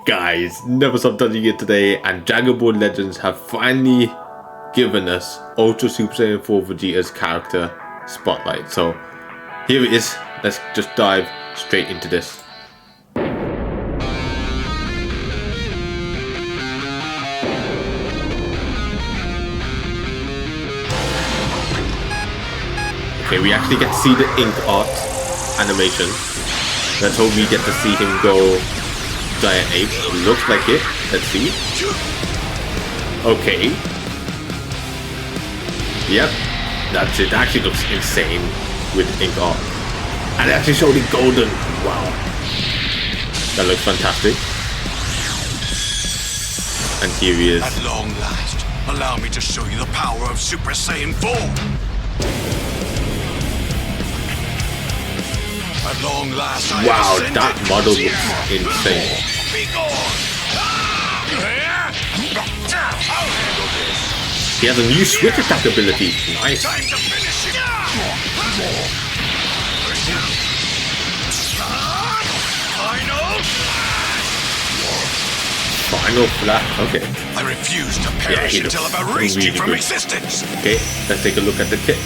Guys, never stop touching it today, and Dragon Ball Legends have finally given us Ultra Super Saiyan 4 Vegeta's character spotlight. So here it is. Let's just dive straight into this. Okay, we actually get to see the ink art animation. Let's hope we get to see him go Giant Ape. Looks like it. Let's see. Okay. Yep. That's it. Actually looks insane with ink art. And it actually showed it golden. Wow. That looks fantastic. And here he is. At long last, allow me to show you the power of Super Saiyan 4. At long last, wow, that model looks insane. He has a new switch attack ability. Nice. Final flash. Okay. I refuse to perish until I've erased you from existence. Okay, let's take a look at the kit.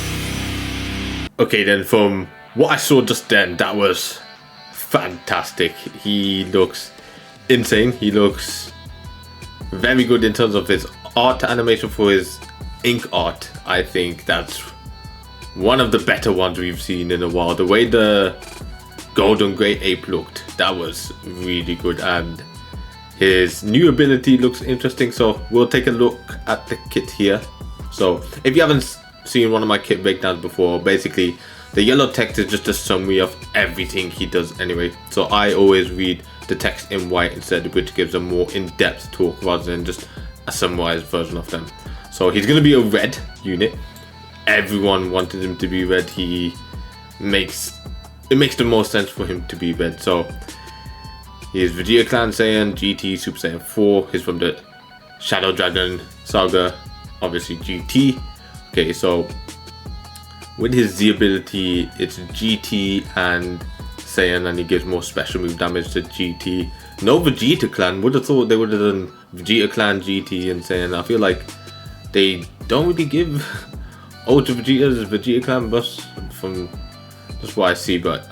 Okay, then from what I saw just then, that was fantastic. He looks insane. He looks very good in terms of his art animation for his ink art. I think that's one of the better ones we've seen in a while. The way the golden grey ape looked, that was really good. And his new ability looks interesting. So we'll take a look at the kit here. So if you haven't seen one of my kit breakdowns before, basically the yellow text is just a summary of everything he does anyway. So I always read the text in white instead, which gives a more in-depth talk rather than just a summarized version of them. So he's going to be a red unit. Everyone wanted him to be red. It makes the most sense for him to be red. So he is Vegeta Clan Saiyan, GT, Super Saiyan 4. He's from the Shadow Dragon Saga, obviously GT. Okay, so with his Z ability, it's GT and Saiyan, and he gives more special move damage to GT. No Vegeta Clan. Would have thought they would have done Vegeta Clan, GT, and Saiyan. I feel like they don't really give Ultra Vegeta's Vegeta Clan buffs from just what I see, but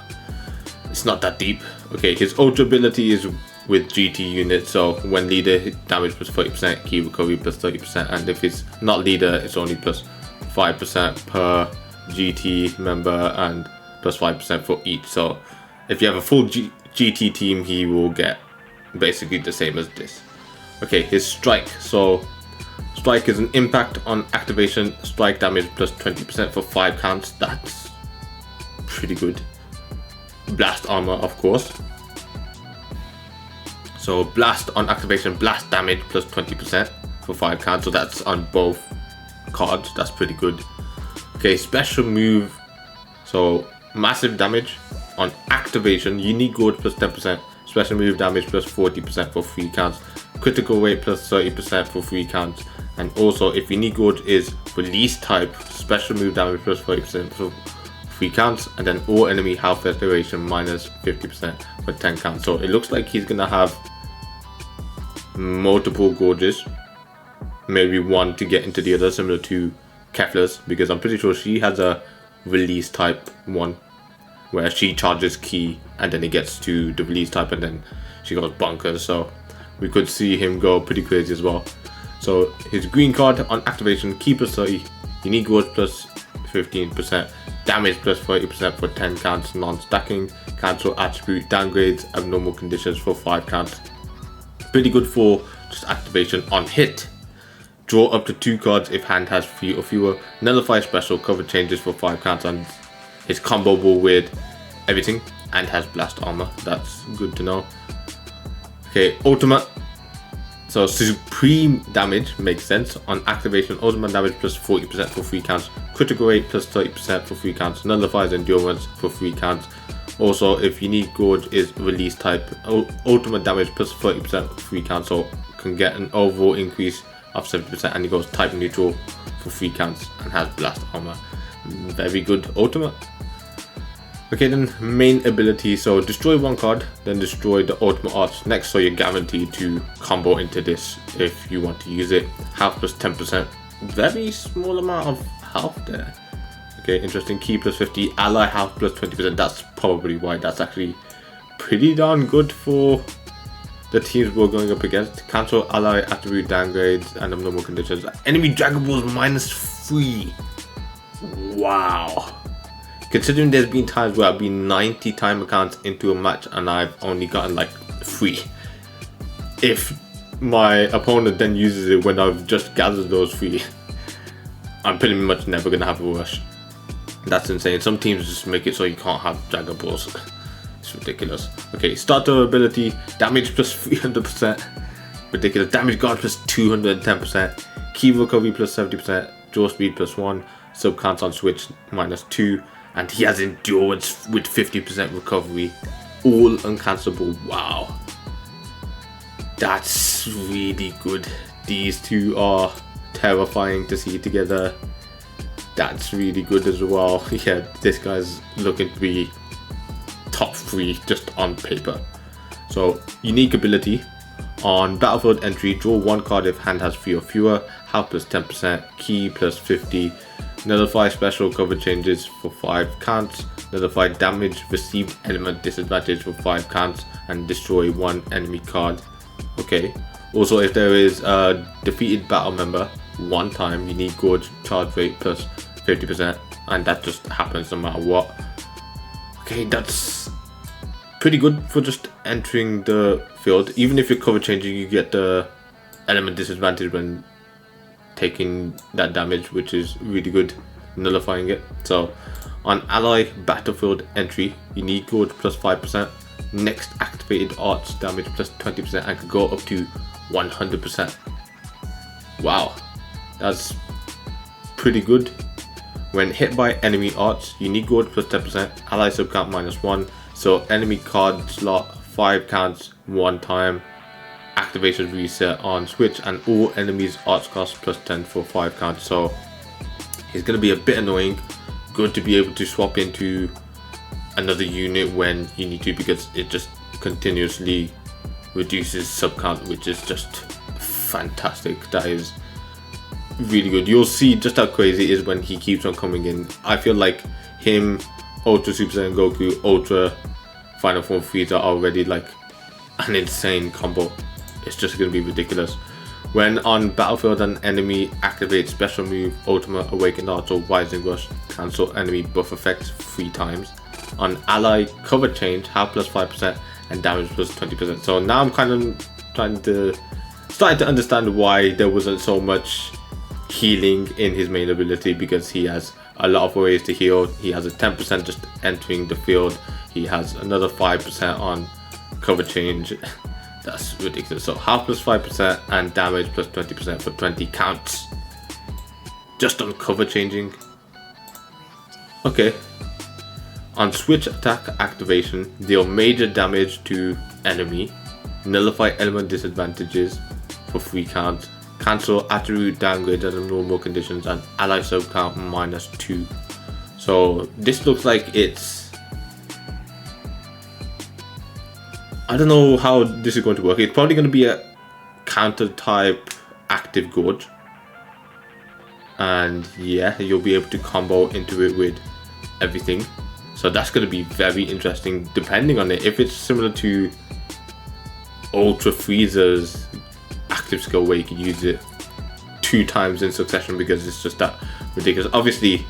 it's not that deep. Okay, his Ultra ability is with GT unit, so when leader, damage plus 30%, key recovery plus 30%, and if it's not leader, it's only plus 5% per GT member and plus 5% for each. So if you have a full GT team, he will get basically the same as this. Okay, his strike. So strike is an impact on activation, strike damage plus 20% for 5 counts. That's pretty good. Blast armor, of course. So blast on activation, blast damage plus 20% for 5 counts. So that's on both cards. That's pretty good. Okay, special move. So massive damage on activation, unique gauge plus 10%, special move damage plus 40% for 3 counts, critical rate plus 30% for 3 counts, and also if unique gauge is release type, special move damage plus 30% for 3 counts, and then all enemy health restoration minus 50% for 10 counts. So it looks like he's gonna have multiple gauges, maybe one to get into the other, similar to Kefla's, because I'm pretty sure she has a release type one where she charges key and then it gets to the release type and then she goes bonkers. So we could see him go pretty crazy as well. So his green card on activation, key plus 30, unique gauge plus 15%, damage plus 30% for 10 counts, non-stacking, cancel attribute downgrades, abnormal conditions for 5 counts. Pretty good for just activation on hit. Draw up to 2 cards if hand has 3 or fewer. Nullify special, cover changes for 5 counts, and his comboable with everything and has blast armor. That's good to know. Okay, ultimate. So supreme damage makes sense. On activation, ultimate damage plus 40% for 3 counts. Critical rate plus 30% for 3 counts. Nullifies endurance for 3 counts. Also, if unique gauge is release type, ultimate damage plus 30% for 3 counts. So can get an overall increase of 70%, and he goes type neutral for 3 counts and has blast armor. Very good ultimate. Okay, then main ability, so destroy one card, then destroy the ultimate arts next, so you're guaranteed to combo into this if you want to use it. Health plus 10%, very small amount of health there. Okay, interesting. Key plus 50, ally health plus 20%, that's probably why that's actually pretty darn good for the teams we're going up against. Cancel ally attribute downgrades and abnormal conditions. Enemy Dragon Balls -3. Wow. Considering there's been times where I've been 90 time accounts into a match and I've only gotten like 3. If my opponent then uses it when I've just gathered those 3, I'm pretty much never gonna have a rush. That's insane. Some teams just make it so you can't have Dragon Balls. It's ridiculous. Okay, starter ability, damage plus 300%. Ridiculous. Damage guard plus 210%. Key recovery plus 70%. Draw speed plus 1. Sub counts on switch -2. And he has endurance with 50% recovery. All uncancelable. Wow. That's really good. These two are terrifying to see together. That's really good as well. Yeah, this guy's looking to be top 3 just on paper. So, unique ability. On battlefield entry, draw one card if hand has 3 or fewer. Health plus 10%. Key plus 50. Nullify special cover changes for 5 counts. Nullify damage received element disadvantage for 5 counts. And destroy one enemy card. Okay. Also, if there is a defeated battle member, one time, unique gorge charge rate plus 50%. And that just happens no matter what. Okay, that's pretty good for just entering the field. Even if you're cover changing, you get the element disadvantage when taking that damage, which is really good, nullifying it. So on ally battlefield entry, you need gorge plus 5%, next activated arts damage plus 20%, and can go up to 100%. Wow, that's pretty good. When hit by enemy arts, you need gorge plus 10%, ally sub count -1, so enemy card slot 5 counts 1 time. Activation reset on switch, and all enemies arts cost plus 10 for 5 counts. So it's going to be a bit annoying. Good to be able to swap into another unit when you need to, because it just continuously reduces sub count, which is just fantastic. That is really good. You'll see just how crazy it is when he keeps on coming in. I feel like him, Ultra Super Saiyan Goku, Ultra Final Form Frieza are already like an insane combo. It's just going to be ridiculous. When on battlefield, an enemy activates special move, ultimate, awakened arts, or rising rush, cancel enemy buff effects 3 times. On ally cover change, health plus 5% and damage plus 20%. So now I'm kind of starting to understand why there wasn't so much healing in his main ability, because he has a lot of ways to heal. He has a 10% just entering the field. He has another 5% on cover change. That's ridiculous. So health plus 5% and damage plus 20% for 20 counts. Just on cover changing. Okay. On switch attack activation, deal major damage to enemy. Nullify element disadvantages for 3 counts. Cancel attribute downgrades under normal conditions, and ally sub count -2. So this looks like it's, I don't know how this is going to work. It's probably going to be a counter type active gorge, and yeah, you'll be able to combo into it with everything. So that's going to be very interesting depending on it. If it's similar to Ultra Frieza's active skill where you can use it 2 times in succession because it's just that ridiculous. Obviously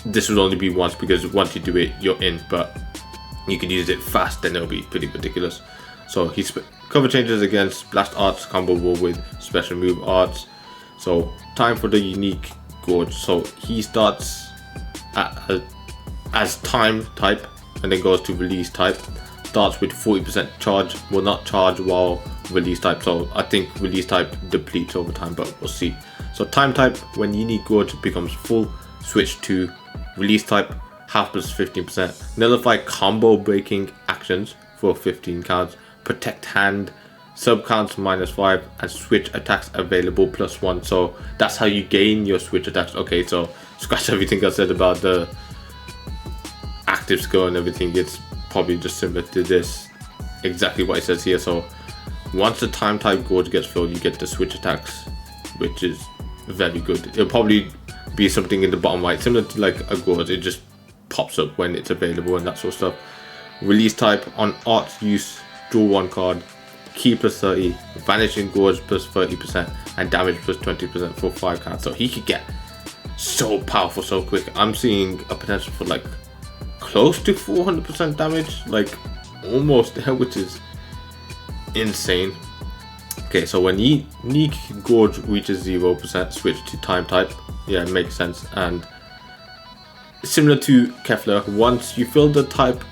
this will only be once, because once you do it you're in, but you can use it fast and it'll be pretty ridiculous. So he's cover changes against blast arts comboable with special move arts. So time for the unique gorge. So he starts as time type and then goes to release type. Starts with 40% charge, will not charge while release type. So I think release type depletes over time, but we'll see. So time type, when unique gorge becomes full, switch to release type, half plus 15%. Nullify combo breaking actions for 15 counts. Protect hand, sub counts -5, and switch attacks available +1. So that's how you gain your switch attacks. Okay, so scratch everything I said about the active skill and everything, it's probably just similar to this, exactly what it says here. So once the time type gauge gets filled, you get the switch attacks, which is very good. It'll probably be something in the bottom right, similar to like a gauge. It just pops up when it's available and that sort of stuff. Release type on arts use, draw 1 card, key plus 30, vanishing gorge plus 30%, and damage plus 20% for 5 cards. So he could get so powerful so quick. I'm seeing a potential for like close to 400% damage, like almost there, which is insane. Okay, so when unique gorge reaches 0%, switch to time type. Yeah, it makes sense. And similar to Kefla, once you fill the type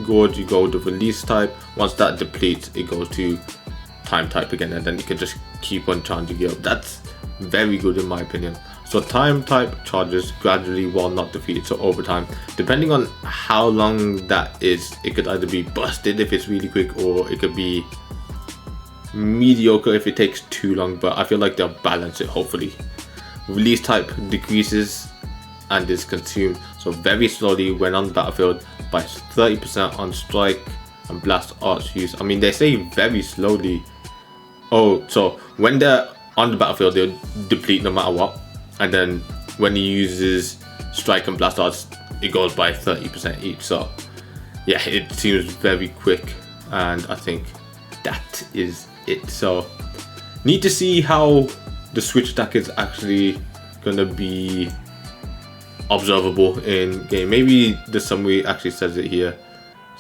gorge, you go to release type. Once that depletes, it goes to time type again, and then you can just keep on charging it up. That's very good in my opinion. So time type charges gradually while not defeated, so over time, depending on how long that is, it could either be busted if it's really quick, or it could be mediocre if it takes too long, but I feel like they'll balance it hopefully. Release type decreases and is consumed, so very slowly when on the battlefield, by 30% on strike and blast arts use. I mean, they say very slowly. Oh, so when they're on the battlefield, they'll deplete no matter what, and then when he uses strike and blast arts, it goes by 30% each. So yeah, it seems very quick, and I think that is it. So need to see how the switch attack is actually gonna be observable in game. Maybe the summary actually says it here.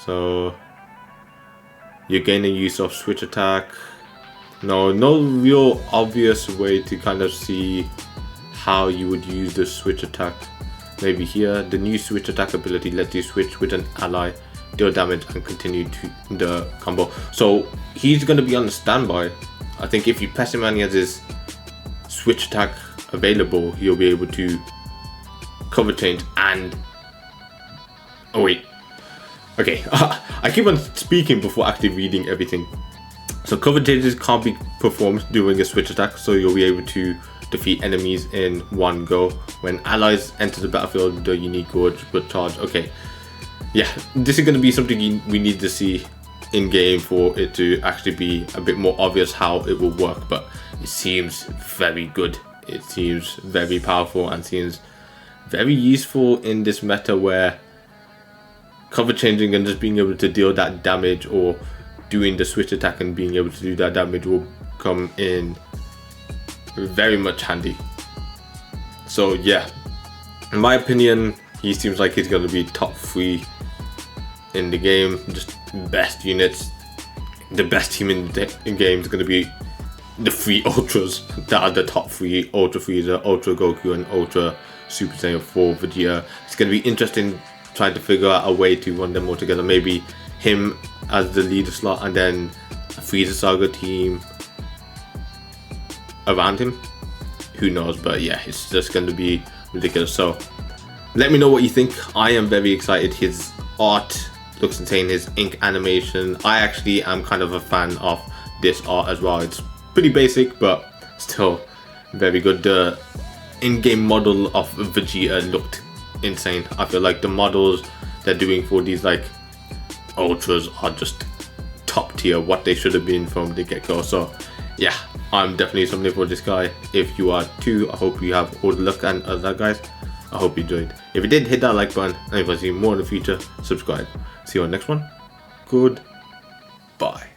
So you're gaining use of switch attack. No real obvious way to kind of see how you would use the switch attack. Maybe here, the new switch attack ability lets you switch with an ally, deal damage, and continue to the combo. So he's going to be on standby. I think if you press him and he has his switch attack available, you'll be able to cover change and... Oh wait, okay, I keep on speaking before actually reading everything. So cover changes can't be performed during a switch attack, so you'll be able to defeat enemies in one go. When allies enter the battlefield, the unique gorge will charge. Okay, yeah, this is going to be something we need to see in game for it to actually be a bit more obvious how it will work, but it seems very good. It seems very powerful and seems very useful in this meta where cover changing and just being able to deal that damage, or doing the switch attack and being able to do that damage, will come in very much handy. So yeah, in my opinion, he seems like he's going to be top 3 in the game. Just best units. The best team in the game is going to be the 3 Ultras that are the top 3: Ultra Frieza, Ultra Goku, and Ultra Super Saiyan 4 Vegeta. It's going to be interesting trying to figure out a way to run them all together. Maybe him as the leader slot and then a Frieza Saga team around him. Who knows? But yeah, it's just going to be ridiculous. So let me know what you think. I am very excited. His art looks insane. His ink animation, I actually am kind of a fan of this art as well. It's pretty basic, but still very good. The in-game model of Vegeta looked insane. I feel like the models they're doing for these like Ultras are just top tier, what they should have been from the get-go. So yeah, I'm definitely something for this guy. If you are too, I hope you have all the luck, and other guys, I hope you enjoyed. If you did, hit that like button, and if I see more in the future, subscribe. See you on the next one. Goodbye.